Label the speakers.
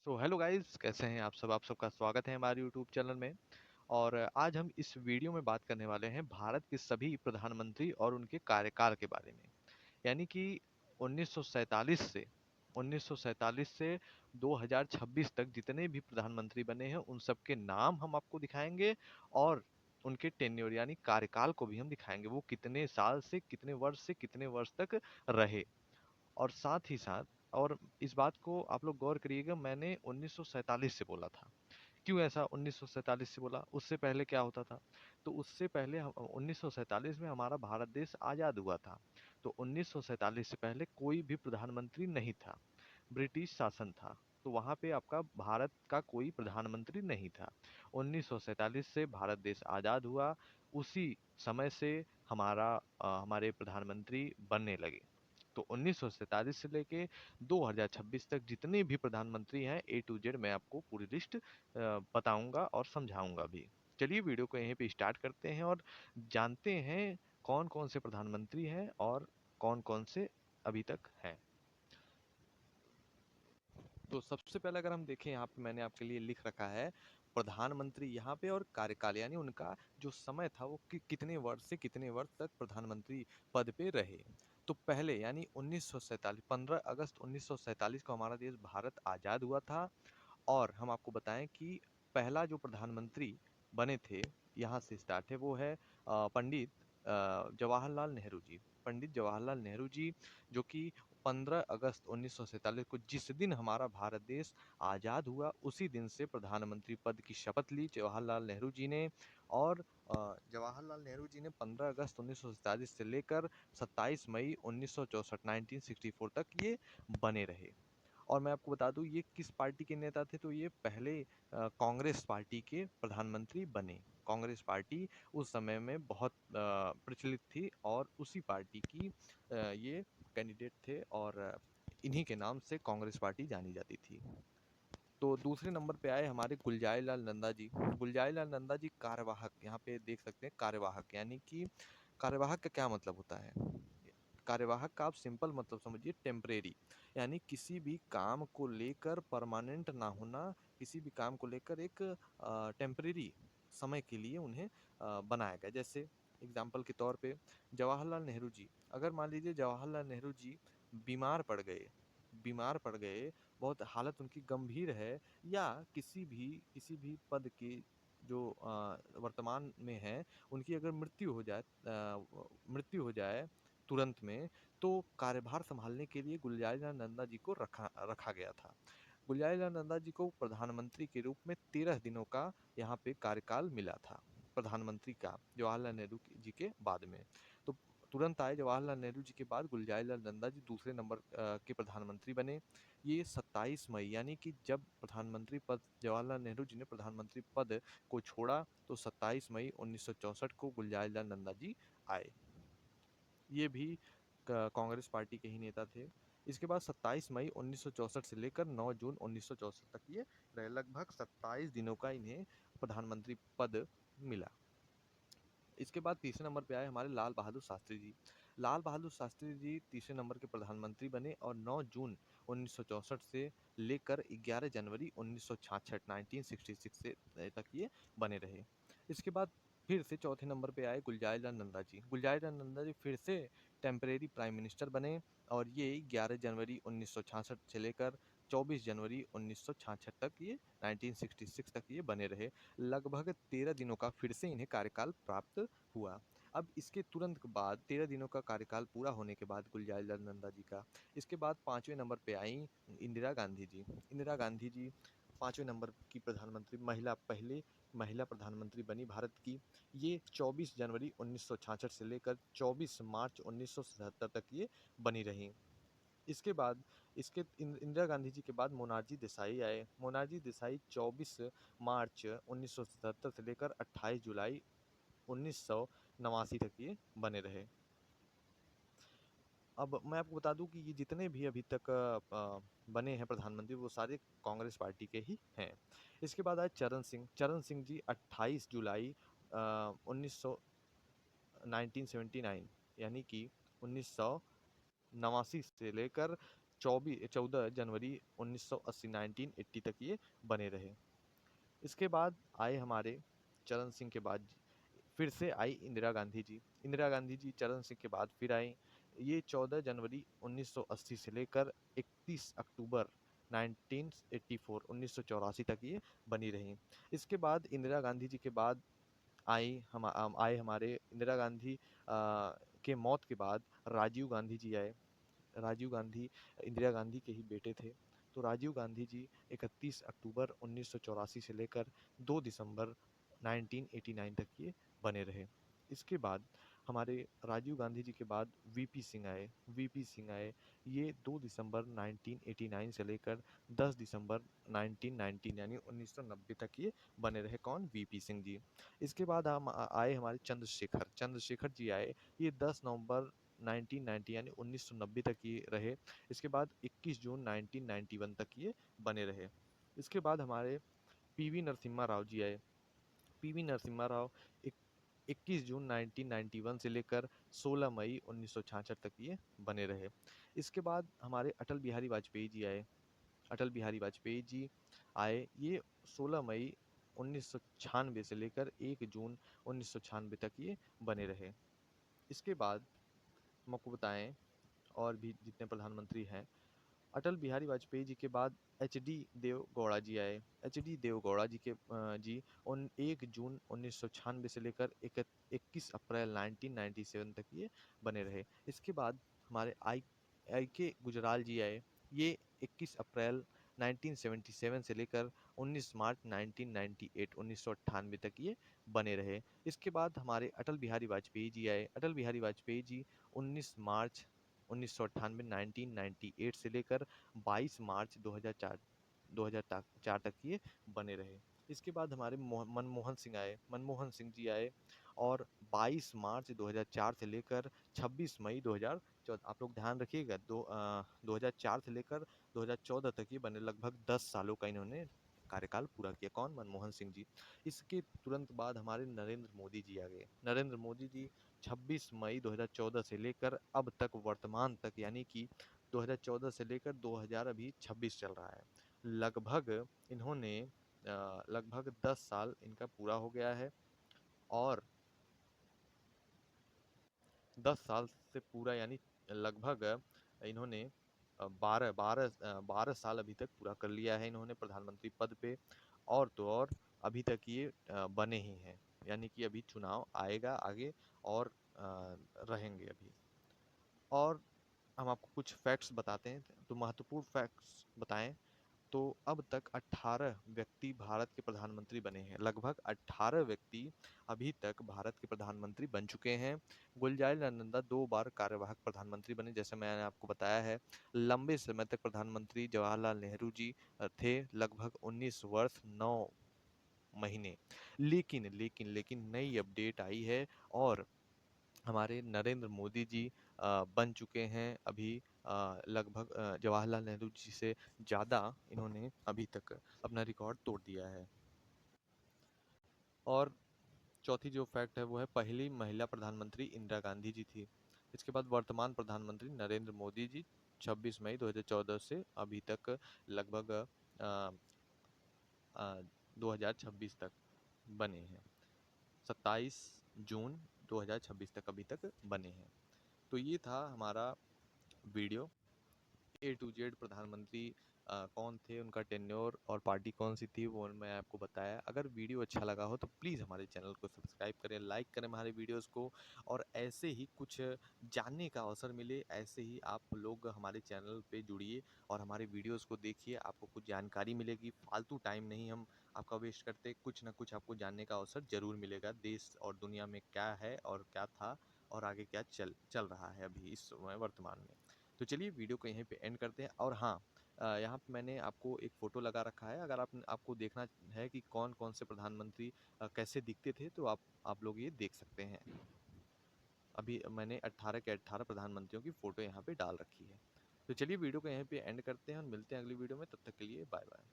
Speaker 1: Hello guys, कैसे हैं आप सबका स्वागत है हमारे यूट्यूब चैनल में। और आज हम इस वीडियो में बात करने वाले हैं भारत के सभी प्रधानमंत्री और उनके कार्यकाल के बारे में। यानी कि 1947 से 1947 से 2026 तक जितने भी प्रधानमंत्री बने हैं उन सब के नाम हम आपको दिखाएंगे। और उनके टेन्योर यानी कार्यकाल को भी हम दिखाएंगे, वो कितने साल से कितने वर्ष तक रहे। और साथ ही साथ, और इस बात को आप लोग गौर करिएगा, मैंने 1947 से बोला था। क्यों ऐसा 1947 से बोला? उससे पहले क्या होता था? तो उससे पहले 1947 में हमारा भारत देश आज़ाद हुआ था। तो 1947 से पहले कोई भी प्रधानमंत्री नहीं था, ब्रिटिश शासन था। तो वहाँ पे आपका भारत का कोई प्रधानमंत्री नहीं था। 1947 से भारत देश आज़ाद हुआ, उसी समय से हमारे प्रधानमंत्री बनने लगे। तो 1947 से लेके 2026 तक जितने भी प्रधानमंत्री हैं, ए टू जेड मैं आपको पूरी लिस्ट बताऊंगा और समझाऊंगा भी। चलिए वीडियो को यहीं पे स्टार्ट करते हैं और जानते हैं कौन कौन से प्रधानमंत्री हैं और कौन कौन से अभी तक हैं। तो सबसे पहले अगर हम देखें, यहाँ पे मैंने आपके लिए लिख रखा है प्रधानमंत्री यहाँ पे, और कार्यकाल यानी उनका जो समय था वो कितने वर्ष से कितने वर्ष तक प्रधानमंत्री पद पे रहे। तो पहले यानी 1947, 15 अगस्त 1947 को हमारा देश भारत आज़ाद हुआ था। और हम आपको बताएं कि पहला जो प्रधानमंत्री बने थे, यहाँ से स्टार्ट है, वो है पंडित जवाहरलाल नेहरू जी। पंडित जवाहरलाल नेहरू जी, जो कि 15 अगस्त 1947 को, जिस दिन हमारा भारत देश आज़ाद हुआ, उसी दिन से प्रधानमंत्री पद की शपथ ली जवाहरलाल नेहरू जी ने। और जवाहरलाल नेहरू जी ने 15 अगस्त 1947 से लेकर 27 मई 1964 1964 तक ये बने रहे। और मैं आपको बता दूं ये किस पार्टी के नेता थे। तो ये पहले कांग्रेस पार्टी के प्रधानमंत्री बने। कांग्रेस पार्टी उस समय में बहुत प्रचलित थी और उसी पार्टी की ये कैंडिडेट थे, और इन्हीं के नाम से कांग्रेस पार्टी जानी जाती थी। तो दूसरे नंबर पे आए हमारे गुलजाई लाल नंदा जी। गुलजाई लाल नंदा जी कार्यवाहक, यहाँ पे देख सकते हैं कार्यवाहक, यानी कि कार्यवाहक का क्या मतलब होता है? कार्यवाहक का आप सिंपल मतलब समझिए टेम्परेरी, यानी किसी भी काम को लेकर परमानेंट ना होना, किसी भी काम को लेकर एक टेम्परेरी समय के लिए उन्हें बनाया गया। जैसे एग्जाम्पल के तौर पे जवाहरलाल नेहरू जी, अगर मान लीजिए जवाहरलाल नेहरू जी बीमार पड़ गए, बीमार पड़ गए, बहुत हालत उनकी गंभीर है, या किसी भी पद की जो वर्तमान में है, उनकी अगर मृत्यु हो जाए तुरंत में, तो कार्यभार संभालने के लिए गुलजारीलाल नंदा जी को रखा रखा गया था। गुलजारीलाल नंदा जी को प्रधानमंत्री के रूप में 13 दिनों का यहाँ पे कार्यकाल मिला था, प्रधानमंत्री का, जवाहरलाल नेहरू जी के बाद में। तो तुरंत आए जवाहरलाल नेहरू जी के बाद गुलजारीलाल नंदा जी दूसरे नंबर के प्रधानमंत्री बने। ये 27 मई, यानी कि जब प्रधानमंत्री पद, जवाहरलाल नेहरू जी ने प्रधानमंत्री पद को छोड़ा, तो 27 मई 1964 को गुलजारीलाल नंदा जी आए। ये भी कांग्रेस पार्टी के ही नेता थे। इसके बाद 27 मई 1964 से लेकर 9 जून 1964 तक ये रहे, लगभग 27 दिनों का इन्हें प्रधानमंत्री पद मिला। इसके बाद तीसरे नंबर पे आए हमारे लाल बहादुर शास्त्री जी। लाल बहादुर शास्त्री जी तीसरे नंबर के प्रधानमंत्री बने और 9 जून 1964 से लेकर 11 जनवरी 1966 1966 से तक ये बने रहे। इसके बाद फिर से चौथे नंबर पे आए गुलजारीलाल नंदा जी। गुलजारीलाल नंदा जी फिर से टेम्परेरी प्राइम मिनिस्टर बने, और ये 11 जनवरी 1966 से लेकर 24 जनवरी 1966 तक ये 1966 तक ये बने रहे। लगभग 13 दिनों का फिर से इन्हें कार्यकाल प्राप्त हुआ। अब इसके तुरंत बाद 13 दिनों का कार्यकाल पूरा होने के बाद गुलजारीलाल नंदा जी का, इसके बाद पाँचवें नंबर पे आई इंदिरा गांधी जी। इंदिरा गांधी जी पाँचवें नंबर की प्रधानमंत्री, पहली महिला प्रधानमंत्री बनी भारत की। ये 24 जनवरी 1966 से लेकर 24 मार्च 1977 तक ये बनी रही। इसके बाद इंदिरा गांधी जी के बाद मोनार्जी देसाई आए। मोनार्जी देसाई 24 मार्च 1977 से लेकर 28 जुलाई 1989 तक ये बने रहे। अब मैं आपको बता दूं कि ये जितने भी अभी तक बने हैं प्रधानमंत्री, वो सारे कांग्रेस पार्टी के ही हैं। इसके बाद आए चरण सिंह। चरण सिंह जी 28 जुलाई 1979, यानी कि 1989 से लेकर 14 जनवरी 1980 1980 तक ये बने रहे। इसके बाद आए हमारे चरण सिंह के बाद फिर से आई इंदिरा गांधी जी। इंदिरा गांधी जी चरण सिंह के बाद फिर आई। ये 14 जनवरी 1980 से लेकर 31 अक्टूबर 1984 तक ये बनी रही। इसके बाद इंदिरा गांधी जी के बाद आए हमारे इंदिरा गांधी के मौत के बाद राजीव गांधी जी आए। राजीव गांधी इंदिरा गांधी के ही बेटे थे। तो राजीव गांधी जी 31 अक्टूबर 1984 से लेकर 2 दिसंबर 1989 तक ये बने रहे। इसके बाद हमारे राजीव गांधी जी के बाद वीपी सिंह आए। वीपी सिंह आए, ये 2 दिसंबर 1989 से लेकर 10 दिसंबर 1990 यानी 1990 तक ये बने रहे। कौन? वीपी सिंह जी। इसके बाद हम आए हमारे चंद्रशेखर। चंद्रशेखर जी आए, ये 10 नवंबर 1990 यानी 1990 तक ये रहे। इसके बाद 21 जून 1991 तक ये बने रहे। इसके बाद हमारे पीवी नरसिम्हा राव जी आए। पीवी नरसिम्हा राव 21 जून 1991 से लेकर 16 मई 1966 तक ये बने रहे। इसके बाद हमारे अटल बिहारी वाजपेयी जी आए। अटल बिहारी वाजपेयी जी आए, ये 16 मई 1996 से लेकर 1 जून 1996 तक ये बने रहे। इसके बाद हम आपको बताएं और भी जितने प्रधानमंत्री हैं। अटल बिहारी वाजपेयी जी के बाद एच.डी. देव गौड़ा जी आए। एच.डी. देव गौड़ा जी जी 1 जून 1996 से लेकर 21 अप्रैल 1997 तक ये बने रहे। इसके बाद हमारे आई के गुजराल जी आए। ये 21 अप्रैल 1977 से लेकर 19 मार्च 1998 तक ये बने रहे। इसके बाद हमारे अटल बिहारी वाजपेयी जी आए। अटल बिहारी वाजपेयी जी 19 मार्च 1998 से लेकर 22 मार्च 2004 तक ये बने रहे। इसके बाद हमारे मनमोहन सिंह आए। मनमोहन सिंह जी आए और 22 मार्च 2004 से लेकर 26 मई 2014, आप लोग ध्यान रखिएगा, 2004 से लेकर 2014 तक ये बने। लगभग 10 सालों का इन्होंने कार्यकाल पूरा किया। कौन? मनमोहन सिंह जी। इसके तुरंत बाद हमारे नरेंद्र मोदी जी आ गए। नरेंद्र मोदी जी 26 मई 2014 से लेकर अब तक वर्तमान तक, यानी कि 2014 से लेकर 2026 चल रहा है। लगभग इन्होंने लगभग 10 साल इनका पूरा हो गया है और 10 साल से पूरा यानी लगभग इन्होंने 12 साल अभी तक पूरा कर लिया है इन्होंने प्रधानमंत्री पद पे। और तो और अभी तक ये बने ही हैं, यानी कि अभी चुनाव आएगा आगे और रहेंगे अभी। और हम आपको कुछ फैक्ट्स बताते हैं, तो महत्वपूर्ण फैक्ट्स बताएं तो अब तक 18 व्यक्ति भारत के प्रधानमंत्री बने हैं। लगभग 18 व्यक्ति अभी तक भारत के प्रधानमंत्री बन चुके हैं। गुलजारीलाल नंदा 2 बार कार्यवाहक प्रधानमंत्री बने, जैसे मैंने आपको बताया है। लंबे समय तक प्रधानमंत्री जवाहरलाल नेहरू जी थे, लगभग 19 वर्ष 9 महीने। लेकिन लेकिन लेकिन नई अपडेट आई है और हमारे नरेंद्र मोदी जी बन चुके हैं अभी लगभग जवाहरलाल नेहरू जी से ज़्यादा इन्होंने अभी तक अपना रिकॉर्ड तोड़ दिया है। और चौथी जो फैक्ट है वो है, पहली महिला प्रधानमंत्री इंदिरा गांधी जी थी। इसके बाद वर्तमान प्रधानमंत्री नरेंद्र मोदी जी 26 मई 2014 से अभी तक लगभग अ, 2026 तक बने हैं। 27 जून 2026 तक अभी तक बने हैं। तो ये था हमारा वीडियो। ए टू जेड प्रधानमंत्री कौन थे, उनका टेन्योर और पार्टी कौन सी थी, वो मैं आपको बताया। अगर वीडियो अच्छा लगा हो तो प्लीज़ हमारे चैनल को सब्सक्राइब करें, लाइक करें हमारे वीडियोस को। और ऐसे ही कुछ जानने का अवसर मिले, ऐसे ही आप लोग हमारे चैनल पे जुड़िए और हमारे वीडियोस को देखिए, आपको कुछ जानकारी मिलेगी। फालतू टाइम नहीं हम आपका वेस्ट करते, कुछ ना कुछ आपको जानने का अवसर ज़रूर मिलेगा। देश और दुनिया में क्या है और क्या था और आगे क्या चल रहा है अभी इस समय वर्तमान में। तो चलिए वीडियो को यहीं पे एंड करते हैं। और हाँ, यहाँ पे मैंने आपको एक फ़ोटो लगा रखा है, अगर आपको देखना है कि कौन-कौन से प्रधानमंत्री कैसे दिखते थे, तो आप लोग ये देख सकते हैं। अभी मैंने 18 के 18 प्रधानमंत्रियों की फ़ोटो यहाँ पे डाल रखी है। तो चलिए वीडियो को यहीं पे एंड करते हैं और मिलते हैं अगली वीडियो में, तब तक के लिए बाय-बाय।